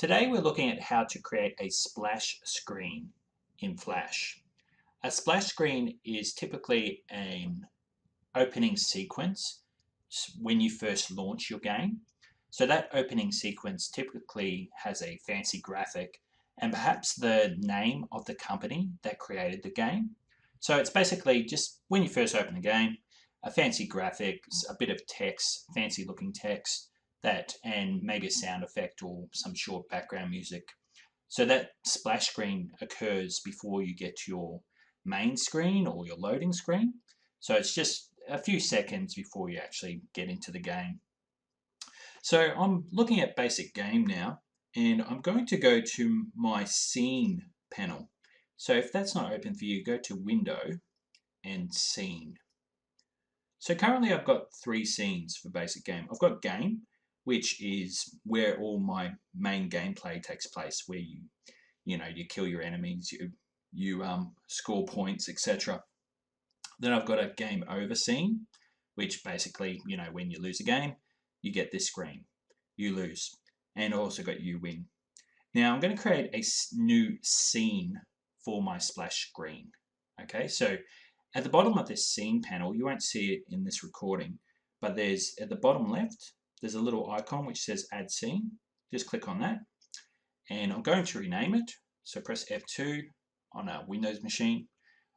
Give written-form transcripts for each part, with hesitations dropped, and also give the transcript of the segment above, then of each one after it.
Today we're looking at how to create a splash screen in Flash. A splash screen is typically an opening sequence when you first launch your game. So that opening sequence typically has a fancy graphic and perhaps the name of the company that created the game. So it's basically just when you first open the game, a fancy graphic, a bit of text, fancy looking text, that and maybe a sound effect or some short background music. So that splash screen occurs before you get to your main screen or your loading screen. So it's just a few seconds before you actually get into the game. So I'm looking at basic game now, and I'm going to go to my scene panel. So if that's not open for you, go to Window and Scene. So currently I've got three scenes for basic game. I've got Game, which is where all my main gameplay takes place, where you kill your enemies, you score points, etc. Then I've got a game over scene, which basically, when you lose a game, you get this screen. You lose. And also got you win. Now I'm going to create a new scene for my splash screen. Okay, so at the bottom of this scene panel, you won't see it in this recording, but there's at the bottom left, there's a little icon which says add scene. Just click on that. And I'm going to rename it. So press F2 on a Windows machine.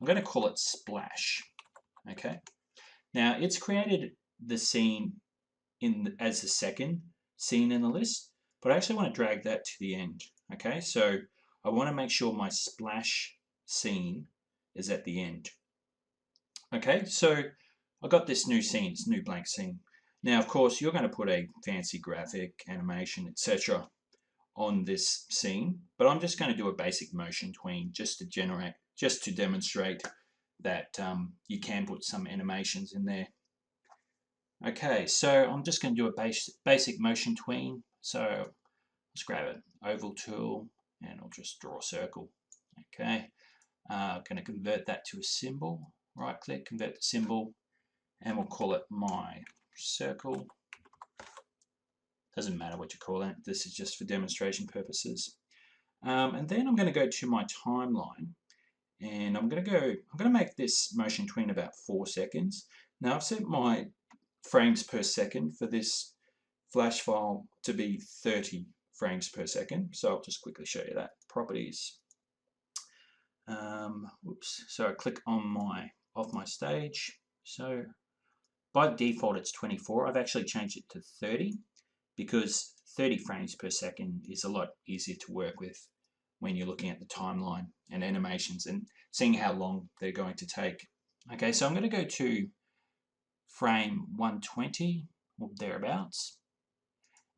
I'm going to call it Splash. Okay. Now it's created the scene as the second scene in the list, but I actually want to drag that to the end. Okay, so I want to make sure my splash scene is at the end. Okay, so I got this new scene, it's new blank scene. Now, of course, you're going to put a fancy graphic, animation, etc. on this scene, but I'm just going to do a basic motion tween just to demonstrate that you can put some animations in there. Okay, so I'm just going to do a basic motion tween. So let's grab an oval tool and I'll just draw a circle. Okay, I'm going to convert that to a symbol. Right click, convert the symbol, and we'll call it my circle. Doesn't matter what you call it. This is just for demonstration purposes. And then I'm going to go to my timeline, and I'm going to make this motion tween about 4 seconds. Now I've set my frames per second for this Flash file to be 30 frames per second. So I'll just quickly show you that. Properties. So I click on off my stage. So by default it's 24. I've actually changed it to 30 because 30 frames per second is a lot easier to work with when you're looking at the timeline and animations and seeing how long they're going to take. Okay, so I'm going to go to frame 120 or thereabouts,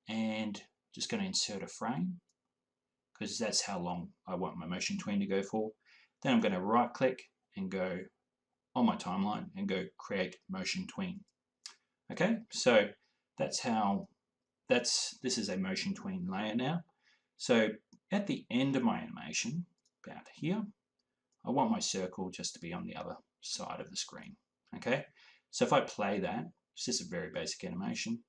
and just going to insert a frame because that's how long I want my motion tween to go for. Then I'm going to right click and go on my timeline and go create motion tween. Okay, so this is a motion tween layer now. So at the end of my animation, about here, I want my circle just to be on the other side of the screen. Okay, so if I play that, it's just a very basic animation.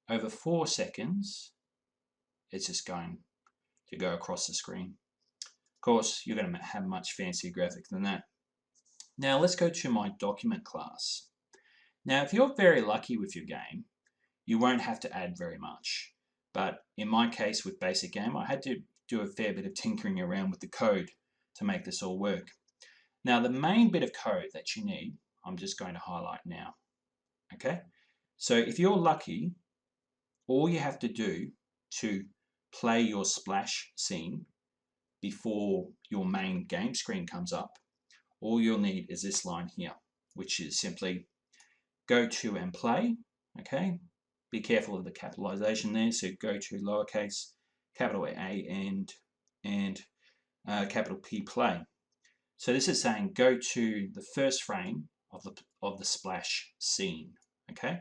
Over 4 seconds, it's just going to go across the screen. Of course, you're going to have much fancier graphics than that. Now let's go to my document class. Now if you're very lucky with your game, you won't have to add very much. But in my case with basic game, I had to do a fair bit of tinkering around with the code to make this all work. Now the main bit of code that you need, I'm just going to highlight now. Okay, so if you're lucky, all you have to do to play your splash scene before your main game screen comes up, all you'll need is this line here, which is simply go to and play. Okay, be careful of the capitalization there, so go to lowercase, capital A and capital P play. So this is saying go to the first frame of the splash scene. Okay,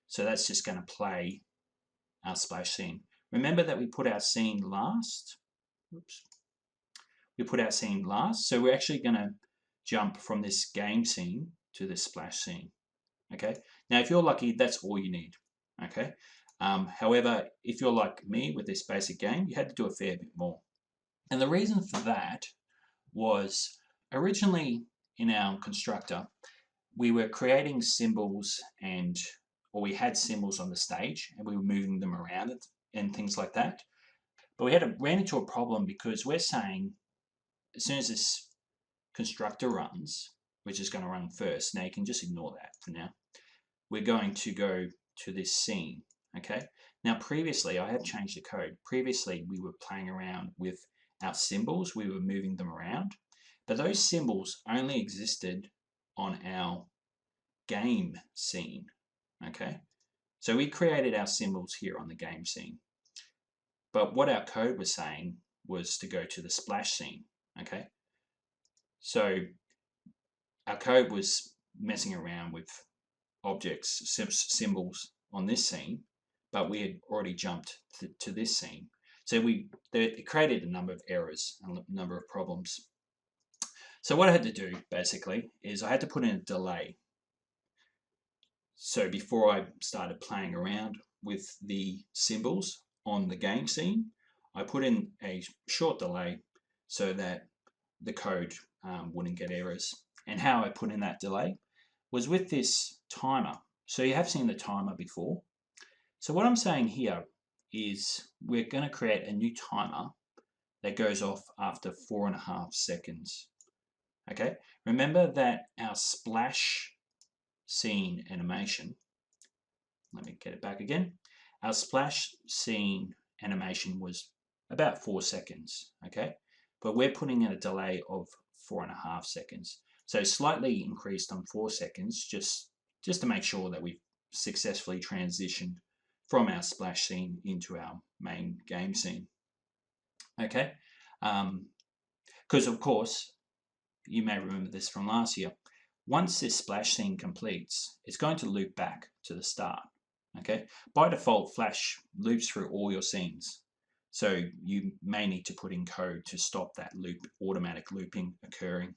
so that's just going to play our splash scene. Remember that we put our scene last. Oops. We put our scene last, so we're actually going to jump from this game scene to this splash scene. Okay, now if you're lucky, that's all you need. Okay, However, if you're like me with this basic game, you had to do a fair bit more. And the reason for that was originally in our constructor, we were creating symbols or we had symbols on the stage and we were moving them around and things like that. But we ran into a problem because we're saying as soon as this constructor runs, which is going to run first, now you can just ignore that for now, we're going to go to this scene, okay? Now previously, I have changed the code. Previously, we were playing around with our symbols, we were moving them around, but those symbols only existed on our game scene, okay? So we created our symbols here on the game scene. But what our code was saying was to go to the splash scene, okay? So our code was messing around with objects, symbols on this scene, but we had already jumped to this scene. So it created a number of errors and a number of problems. So what I had to do basically is I had to put in a delay. So before I started playing around with the symbols on the game scene, I put in a short delay so that the code wouldn't get errors. And how I put in that delay was with this timer. So you have seen the timer before. So what I'm saying here is we're going to create a new timer that goes off after 4.5 seconds. Okay, remember that our splash scene animation, let me get it back again. Our splash scene animation was about 4 seconds, okay? But we're putting in a delay of 4.5 seconds. So slightly increased on 4 seconds, just to make sure that we've successfully transitioned from our splash scene into our main game scene, okay? Because of course, you may remember this from last year, once this splash scene completes, it's going to loop back to the start. Okay, by default, Flash loops through all your scenes, so you may need to put in code to stop that automatic looping occurring.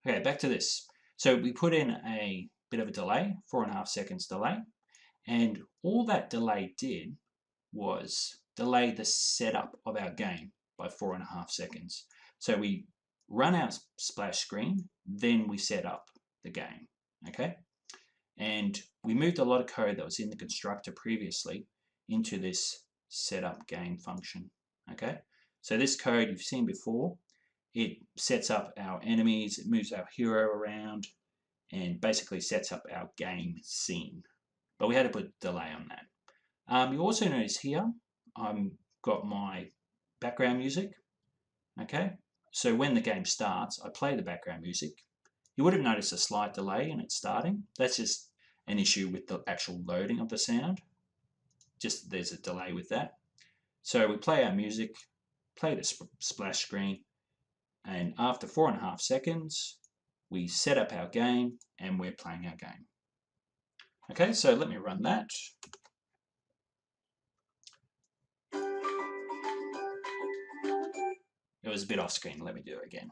Okay, back to this. So we put in a bit of a delay, 4.5 seconds delay, and all that delay did was delay the setup of our game by 4.5 seconds. So we run our splash screen, then we set up the game, okay? And we moved a lot of code that was in the constructor previously into this setup game function, okay? So this code you've seen before, it sets up our enemies, it moves our hero around, and basically sets up our game scene. But we had to put delay on that. You also notice here, I've got my background music, okay? So when the game starts, I play the background music. You would have noticed a slight delay in it starting. That's just an issue with the actual loading of the sound. Just there's a delay with that. So we play our music, play the splash screen, and after 4.5 seconds, we set up our game and we're playing our game. Okay, so let me run that. It was a bit off screen, let me do it again.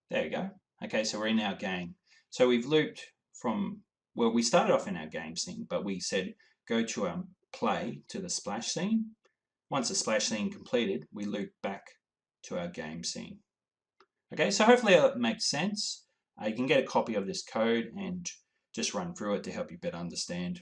There we go. Okay, so we're in our game. So we've looped from, well, we started off in our game scene, but we said go to our play to the splash scene. Once the splash scene completed, we loop back to our game scene. Okay, so hopefully that makes sense. You can get a copy of this code and just run through it to help you better understand.